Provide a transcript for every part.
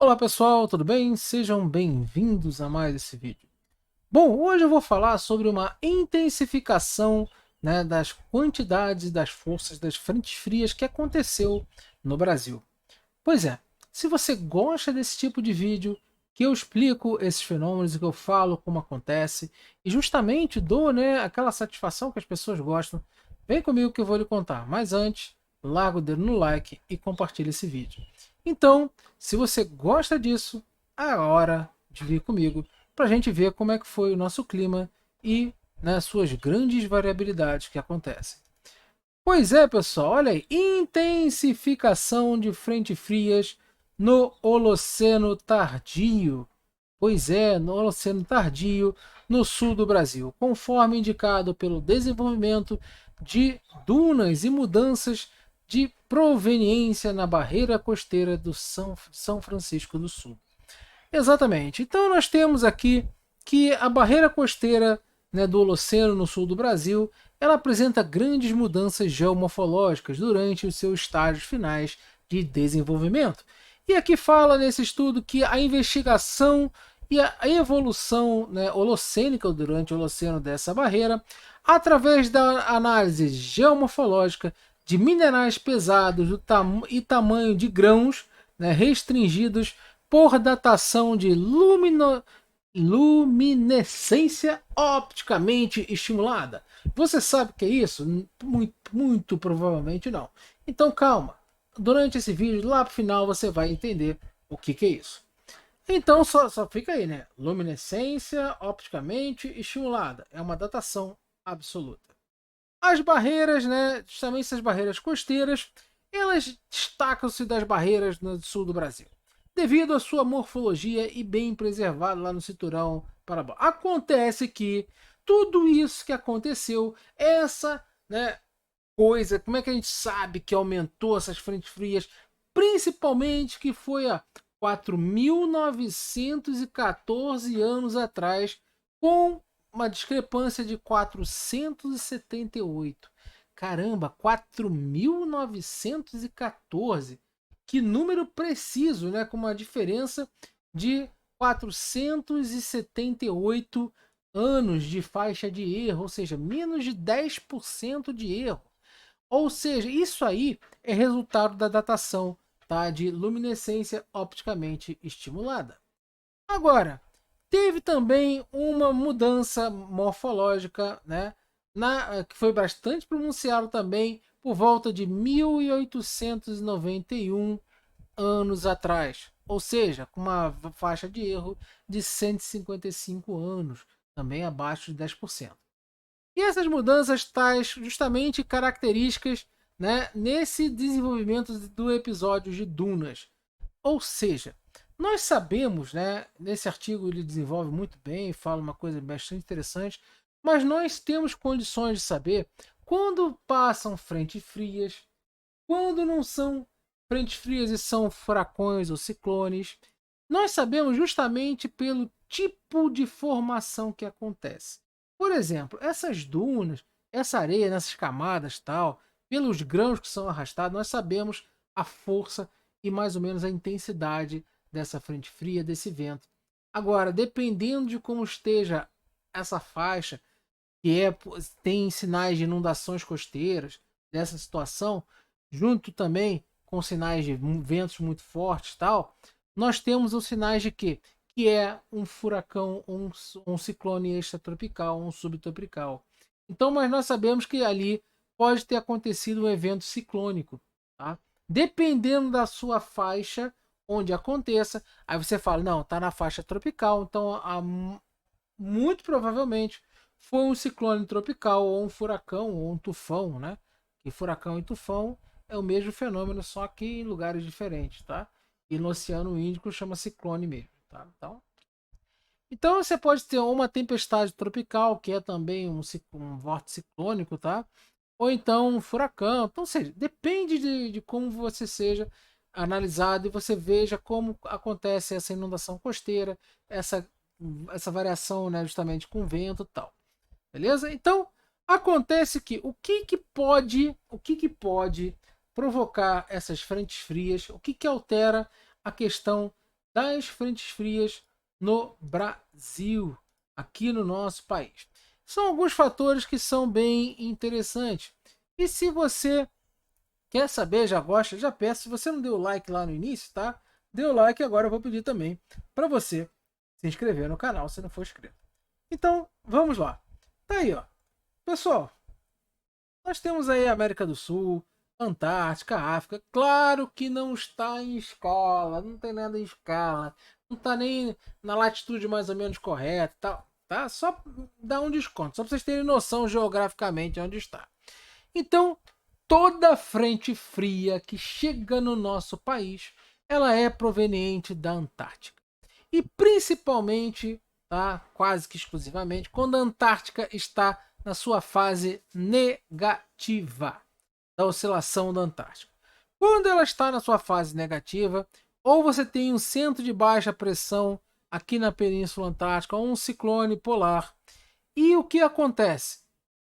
Olá pessoal, tudo bem? Sejam bem-vindos a mais esse vídeo. Bom, hoje eu vou falar sobre uma intensificação, das quantidades das forças das frentes frias que aconteceu no Brasil. Pois é, se você gosta desse tipo de vídeo, que eu explico esses fenômenos e que eu falo como acontece, e justamente dou, aquela satisfação que as pessoas gostam, vem comigo que eu vou lhe contar. Mas antes, larga o dedo no like e compartilha esse vídeo. Então, se você gosta disso, é hora de vir comigo para a gente ver como é que foi o nosso clima e suas grandes variabilidades que acontecem. Pois é, pessoal, olha aí, intensificação de frentes frias no Holoceno Tardio. Pois é, no Holoceno Tardio, no sul do Brasil, conforme indicado pelo desenvolvimento de dunas e mudanças de proveniência na barreira costeira do São Francisco do Sul. Exatamente. Então nós temos aqui que a barreira costeira, do Holoceno no sul do Brasil, ela apresenta grandes mudanças geomorfológicas durante os seus estágios finais de desenvolvimento. E aqui fala nesse estudo que a investigação e a evolução, holocênica durante o Holoceno dessa barreira, através da análise geomorfológica de minerais pesados e tamanho de grãos, restringidos por datação de luminescência opticamente estimulada. Você sabe o que é isso? Muito provavelmente não. Então calma. Durante esse vídeo, lá pro final, você vai entender o que é isso. Então só fica aí, né? Luminescência opticamente estimulada. É uma datação absoluta. As barreiras, justamente essas barreiras costeiras, elas destacam-se das barreiras no sul do Brasil, devido à sua morfologia e bem preservada lá no cinturão parabólico. Acontece que tudo isso que aconteceu, essa, coisa, como é que a gente sabe que aumentou essas frentes frias? Principalmente que foi há 4.914 anos atrás, com uma discrepância de 478. Caramba, 4.914. Que número preciso, com uma diferença de 478 anos de faixa de erro, ou seja, menos de 10% de erro. Ou seja, isso aí é resultado da datação, tá, de luminescência opticamente estimulada. Agora, teve também uma mudança morfológica, que foi bastante pronunciado também por volta de 1891 anos atrás, ou seja, com uma faixa de erro de 155 anos, também abaixo de 10%. E essas mudanças tais justamente características, nesse desenvolvimento do episódio de Dunas. Ou seja, nós sabemos, nesse artigo ele desenvolve muito bem, fala uma coisa bastante interessante, mas nós temos condições de saber quando passam frentes frias, quando não são frentes frias e são furacões ou ciclones. Nós sabemos justamente pelo tipo de formação que acontece. Por exemplo, essas dunas, essa areia nessas camadas tal, pelos grãos que são arrastados, nós sabemos a força e mais ou menos a intensidade dessa frente fria, desse vento. Agora, dependendo de como esteja essa faixa, que tem sinais de inundações costeiras, dessa situação, junto também com sinais de ventos muito fortes tal, nós temos os sinais de quê? Que é um furacão, um ciclone extratropical, um subtropical. Então, mas nós sabemos que ali pode ter acontecido um evento ciclônico, tá? Dependendo da sua faixa onde aconteça, aí você fala, não, tá na faixa tropical, então muito provavelmente foi um ciclone tropical, ou um furacão, ou um tufão, né? E furacão e tufão é o mesmo fenômeno, só que em lugares diferentes, tá? E no Oceano Índico chama ciclone mesmo, tá? Então você pode ter uma tempestade tropical, que é também um vórtice ciclônico, tá? Ou então um furacão. Então, ou seja, depende de como você seja analisado e você veja como acontece essa inundação costeira, essa, essa variação, justamente com vento e tal. Beleza? Então, acontece que o que que pode provocar essas frentes frias? O que que altera a questão das frentes frias no Brasil, aqui no nosso país. São alguns fatores que são bem interessantes. E se você quer saber, já gosta, já peço, se você não deu like lá no início, tá? Dê o like, agora eu vou pedir também para você se inscrever no canal se não for inscrito. Então, vamos lá. Tá aí, ó. Pessoal, nós temos aí a América do Sul, Antártica, África. Claro que não está em escala, não tem nada em escala, não está nem na latitude mais ou menos correta, tá? Só dá um desconto, só para vocês terem noção geograficamente onde está. Então, toda frente fria que chega no nosso país, ela é proveniente da Antártica. E principalmente, tá? Quase que exclusivamente, quando a Antártica está na sua fase negativa da oscilação da Antártica. Quando ela está na sua fase negativa, ou você tem um centro de baixa pressão aqui na Península Antártica, ou um ciclone polar. E o que acontece?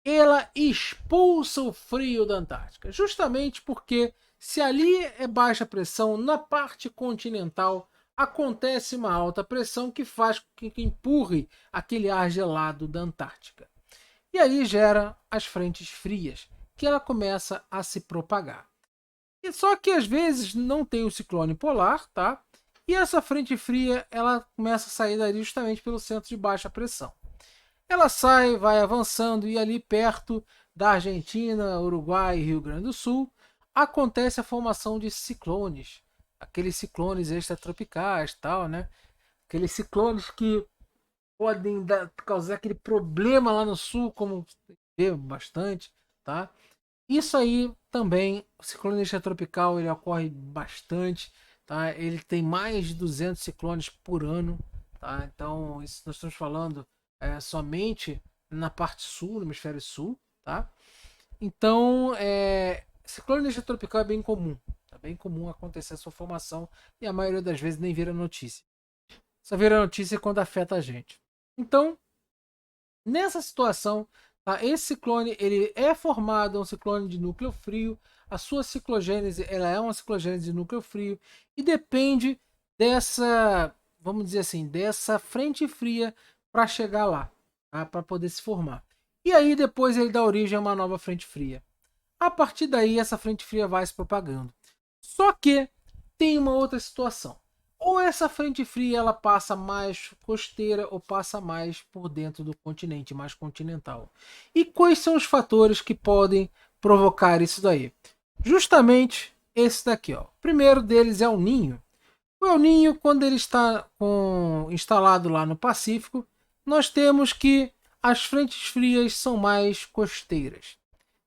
Ela expulsa o frio da Antártica, justamente porque se ali é baixa pressão, na parte continental acontece uma alta pressão que faz com que empurre aquele ar gelado da Antártica. E aí gera as frentes frias, que ela começa a se propagar. E só que às vezes não tem o ciclone polar, tá? E essa frente fria, ela começa a sair dali justamente pelo centro de baixa pressão. Ela sai, vai avançando e ali perto da Argentina, Uruguai e Rio Grande do Sul acontece a formação de ciclones, aqueles ciclones extratropicais, tal, né? Aqueles ciclones que podem causar aquele problema lá no sul, como vê bastante, tá? Isso aí também, o ciclone extratropical, ele ocorre bastante, tá? Ele tem mais de 200 ciclones por ano, tá? Então, isso nós estamos falando somente na parte sul, no hemisfério sul, tá? Então, ciclone extratropical é bem comum, é bem comum acontecer a sua formação e a maioria das vezes nem vira notícia. Só vira notícia quando afeta a gente. Então, nessa situação, tá, esse ciclone ele é formado, é um ciclone de núcleo frio. A sua ciclogênese ela é uma ciclogênese de núcleo frio e depende dessa, vamos dizer assim, dessa frente fria para chegar lá, tá, para poder se formar. E aí depois ele dá origem a uma nova frente fria. A partir daí essa frente fria vai se propagando. Só que tem uma outra situação. Ou essa frente fria ela passa mais costeira ou passa mais por dentro do continente, mais continental. E quais são os fatores que podem provocar isso daí? Justamente esse daqui, ó. O primeiro deles é o Ninho. O El Ninho, quando ele está instalado lá no Pacífico, nós temos que as frentes frias são mais costeiras.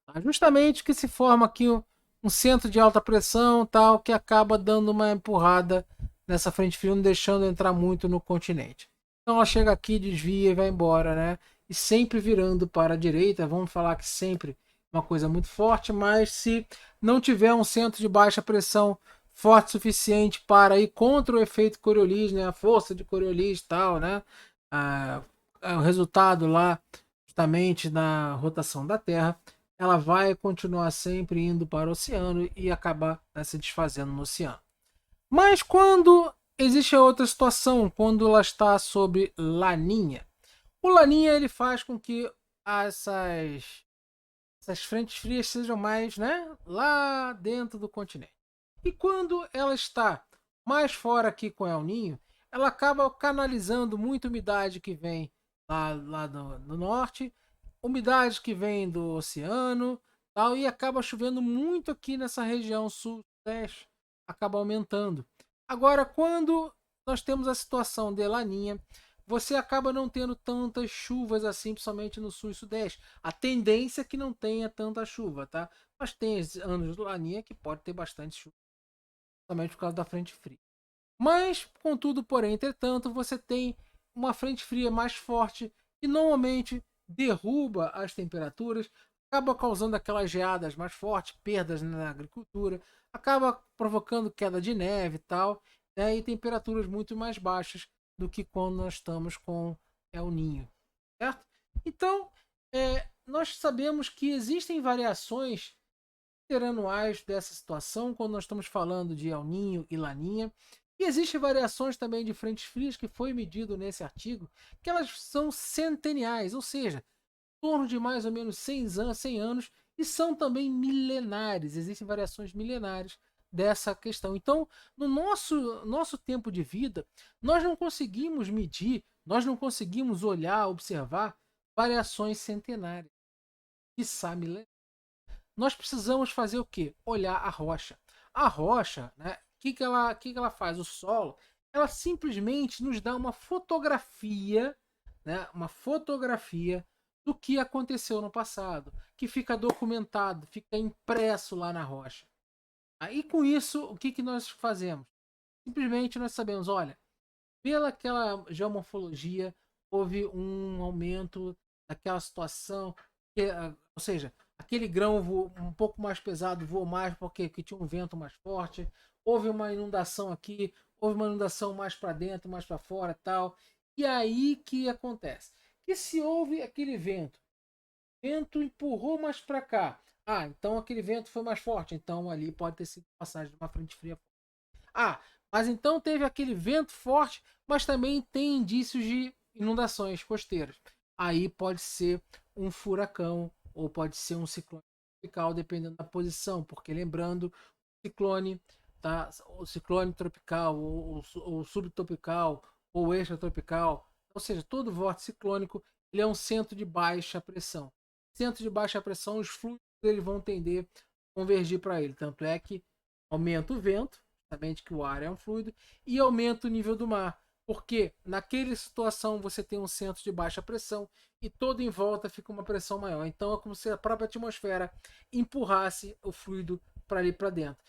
Tá? Justamente que se forma aqui um centro de alta pressão, tal, que acaba dando uma empurrada nessa frente fria, não deixando entrar muito no continente. Então ela chega aqui, desvia e vai embora, né? E sempre virando para a direita. Vamos falar que sempre uma coisa muito forte, mas se não tiver um centro de baixa pressão forte o suficiente para ir contra o efeito Coriolis, né? A força de Coriolis e tal, né? O resultado lá, justamente na rotação da Terra, ela vai continuar sempre indo para o oceano e acabar, né, se desfazendo no oceano. Mas quando existe a outra situação, quando ela está sob laninha, o laninha ele faz com que essas frentes frias sejam mais, né, lá dentro do continente. E quando ela está mais fora aqui com El Ninho, ela acaba canalizando muita umidade que vem lá do norte, umidade que vem do oceano, tal, e acaba chovendo muito aqui nessa região sul-sudeste, acaba aumentando. Agora, quando nós temos a situação de laninha, você acaba não tendo tantas chuvas assim, principalmente no sul e sudeste. A tendência é que não tenha tanta chuva, tá? Mas tem anos de laninha que pode ter bastante chuva, principalmente por causa da frente fria. Mas, contudo, porém, entretanto, você tem uma frente fria mais forte que normalmente derruba as temperaturas, acaba causando aquelas geadas mais fortes, perdas na agricultura, acaba provocando queda de neve e tal, né, e temperaturas muito mais baixas do que quando nós estamos com El Ninho, certo? Então, nós sabemos que existem variações interanuais dessa situação quando nós estamos falando de El Ninho e Laninha. E existem variações também de frentes frias que foi medido nesse artigo, que elas são centeniais, ou seja, em torno de mais ou menos 100 anos, e são também milenares. Existem variações milenares dessa questão. Então, no nosso tempo de vida, nós não conseguimos medir, nós não conseguimos olhar, observar variações centenárias, quiçá milenares. Nós precisamos fazer o quê? Olhar a rocha. A rocha, né? O que ela faz? O solo, ela simplesmente nos dá uma fotografia, né? Uma fotografia do que aconteceu no passado, que fica documentado, fica impresso lá na rocha. Aí com isso, o que nós fazemos? Simplesmente nós sabemos, olha, pela aquela geomorfologia, houve um aumento daquela situação, ou seja, aquele grão voou, um pouco mais pesado voou mais porque tinha um vento mais forte, houve uma inundação aqui, houve uma inundação mais para dentro, mais para fora, tal. E aí que acontece? Que se houve aquele vento, o vento empurrou mais para cá. Ah, então aquele vento foi mais forte, então ali pode ter sido passagem de uma frente fria. Ah, mas então teve aquele vento forte, mas também tem indícios de inundações costeiras. Aí pode ser um furacão ou pode ser um ciclone tropical, dependendo da posição, porque lembrando, o ciclone, tá? O ciclone tropical, ou subtropical, ou extratropical, ou seja, todo vórtice ciclônico, ele é um centro de baixa pressão. Centro de baixa pressão, os fluidos eles vão tender a convergir para ele. Tanto é que aumenta o vento, justamente que o ar é um fluido, e aumenta o nível do mar. Porque naquela situação você tem um centro de baixa pressão e todo em volta fica uma pressão maior. Então é como se a própria atmosfera empurrasse o fluido para ali para dentro.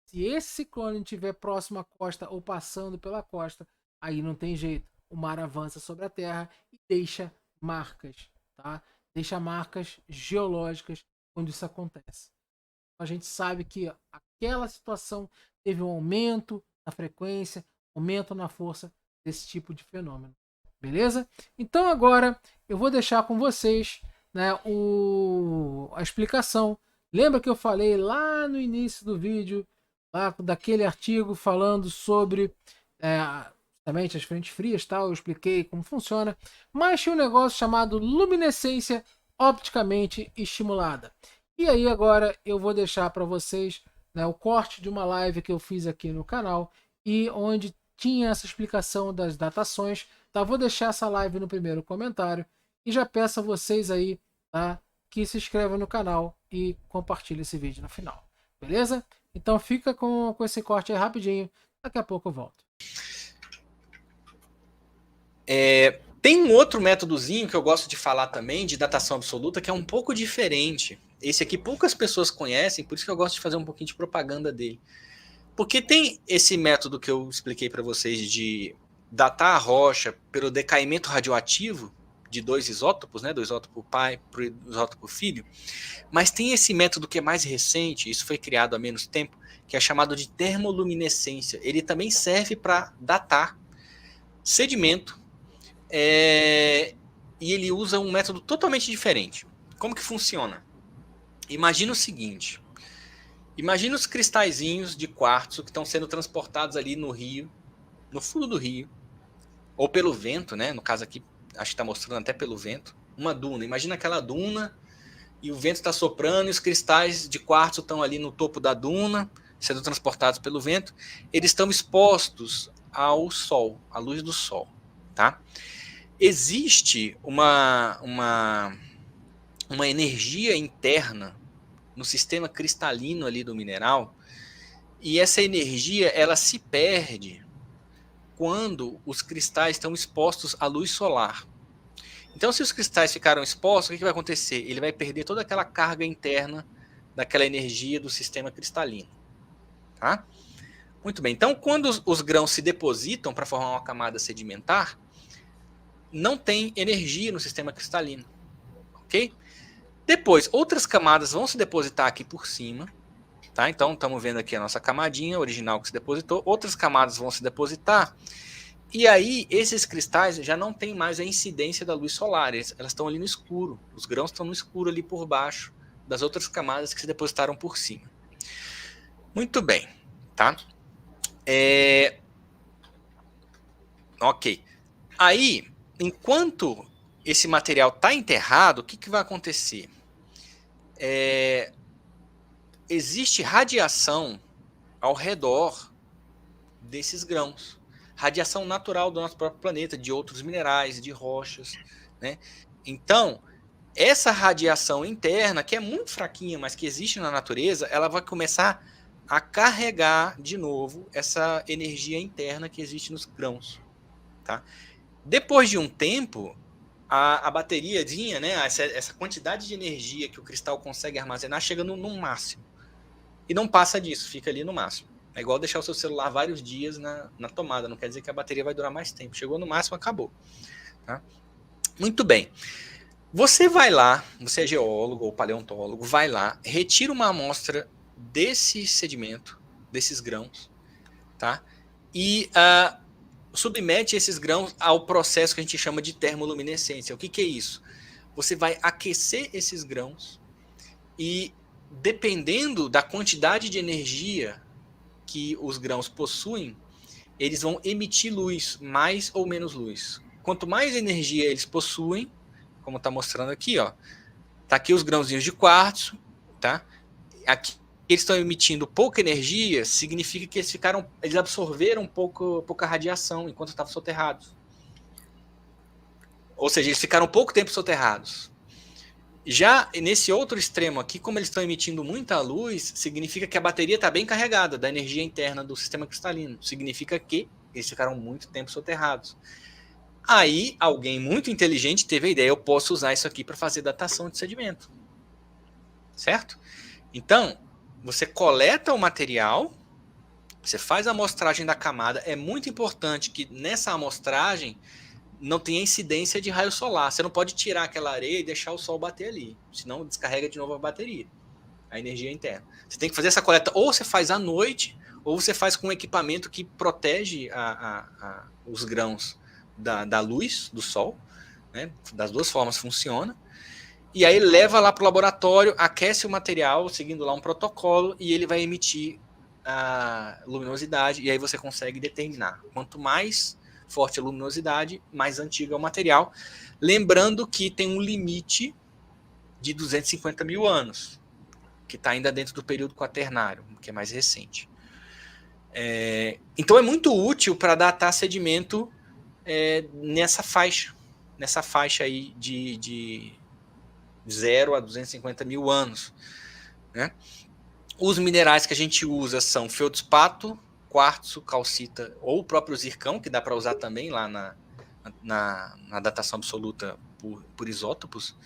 Se esse ciclone estiver próximo à costa ou passando pela costa, aí não tem jeito. O mar avança sobre a terra e deixa marcas, tá? Deixa marcas geológicas quando isso acontece. A gente sabe que aquela situação teve um aumento na frequência, aumento na força desse tipo de fenômeno. Beleza? Então agora eu vou deixar com vocês, né, a explicação. Lembra que eu falei lá no início do vídeo, lá daquele artigo falando sobre justamente as frentes frias, tal, eu expliquei como funciona, mas tinha um negócio chamado luminescência opticamente estimulada. E aí agora eu vou deixar para vocês, né, o corte de uma live que eu fiz aqui no canal e onde tinha essa explicação das datações. Tá? Vou deixar essa live no primeiro comentário e já peço a vocês aí, tá, que se inscrevam no canal e compartilhem esse vídeo no final. Beleza? Então fica com esse corte aí rapidinho. Daqui a pouco eu volto. Tem um outro métodozinho que eu gosto de falar também, de datação absoluta, que é um pouco diferente. Esse aqui poucas pessoas conhecem, por isso que eu gosto de fazer um pouquinho de propaganda dele. Porque tem esse método que eu expliquei para vocês de datar a rocha pelo decaimento radioativo de dois isótopos, né, do isótopo pai para o isótopo filho, mas tem esse método que é mais recente, isso foi criado há menos tempo, que é chamado de termoluminescência. Ele também serve para datar sedimento, e ele usa um método totalmente diferente. Como que funciona? Imagina o seguinte, imagina os cristalzinhos de quartzo que estão sendo transportados ali no rio, no fundo do rio, ou pelo vento, né? No caso aqui, acho que está mostrando até pelo vento, uma duna. Imagina aquela duna e o vento está soprando e os cristais de quartzo estão ali no topo da duna, sendo transportados pelo vento. Eles estão expostos ao sol, à luz do sol, tá? Existe uma energia interna no sistema cristalino ali do mineral, e essa energia ela se perde quando os cristais estão expostos à luz solar. Então, se os cristais ficaram expostos, o que vai acontecer? Ele vai perder toda aquela carga interna daquela energia do sistema cristalino. Tá? Muito bem. Então, quando os grãos se depositam para formar uma camada sedimentar, não tem energia no sistema cristalino. Ok? Depois, outras camadas vão se depositar aqui por cima. Tá? Então, estamos vendo aqui a nossa camadinha original que se depositou. Outras camadas vão se depositar. E aí, esses cristais já não tem mais a incidência da luz solar. Elas estão ali no escuro. Os grãos estão no escuro ali por baixo das outras camadas que se depositaram por cima. Muito bem. Tá? Ok. Aí, enquanto esse material está enterrado, o que vai acontecer? Existe radiação ao redor desses grãos. Radiação natural do nosso próprio planeta, de outros minerais, de rochas, né? Então, essa radiação interna, que é muito fraquinha, mas que existe na natureza, ela vai começar a carregar de novo essa energia interna que existe nos grãos, tá? Depois de um tempo, a bateriazinha, né, essa quantidade de energia que o cristal consegue armazenar chega no máximo. E não passa disso, fica ali no máximo. É igual deixar o seu celular vários dias na tomada, não quer dizer que a bateria vai durar mais tempo. Chegou no máximo, acabou. Tá? Muito bem. Você vai lá, você é geólogo ou paleontólogo, vai lá, retira uma amostra desse sedimento, desses grãos, tá? E submete esses grãos ao processo que a gente chama de termoluminescência. O que é isso? Você vai aquecer esses grãos e, dependendo da quantidade de energia que os grãos possuem, eles vão emitir luz, mais ou menos luz. Quanto mais energia eles possuem, como está mostrando aqui, ó, tá aqui os grãozinhos de quartzo, tá? Aqui eles estão emitindo pouca energia, significa que eles absorveram pouca radiação enquanto estavam soterrados. Ou seja, eles ficaram pouco tempo soterrados. Já nesse outro extremo aqui, como eles estão emitindo muita luz, significa que a bateria está bem carregada da energia interna do sistema cristalino. Significa que eles ficaram muito tempo soterrados. Aí, alguém muito inteligente teve a ideia, eu posso usar isso aqui para fazer datação de sedimento. Certo? Então, você coleta o material, você faz a amostragem da camada. É muito importante que nessa amostragem não tenha incidência de raio solar. Você não pode tirar aquela areia e deixar o sol bater ali, senão descarrega de novo a bateria, a energia interna. Você tem que fazer essa coleta, ou você faz à noite, ou você faz com um equipamento que protege os grãos da luz do sol, né? Das duas formas funciona. E aí leva lá para o laboratório, aquece o material, seguindo lá um protocolo, e ele vai emitir a luminosidade, e aí você consegue determinar. Quanto mais forte a luminosidade, mais antigo é o material. Lembrando que tem um limite de 250 mil anos, que está ainda dentro do período quaternário, que é mais recente. Então é muito útil para datar sedimento nessa faixa aí de 0 a 250 mil anos. Né? Os minerais que a gente usa são feldspato, quartzo, calcita ou o próprio zircão, que dá para usar também lá na datação absoluta por isótopos.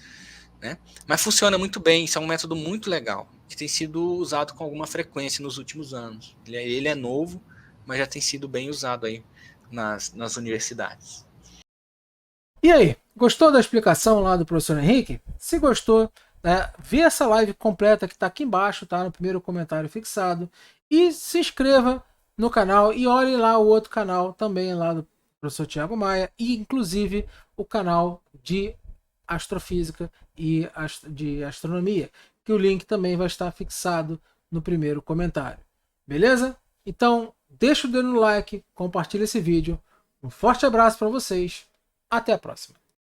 Né? Mas funciona muito bem, isso é um método muito legal, que tem sido usado com alguma frequência nos últimos anos. Ele é novo, mas já tem sido bem usado aí nas universidades. E aí, gostou da explicação lá do professor Henrique? Se gostou, vê essa live completa que está aqui embaixo, tá? No primeiro comentário fixado. E se inscreva no canal e olhe lá o outro canal também lá do professor Thiago Maia, e inclusive o canal de astrofísica e de astronomia, que o link também vai estar fixado no primeiro comentário. Beleza? Então, deixa o dedo no like, compartilha esse vídeo. Um forte abraço para vocês. Até a próxima.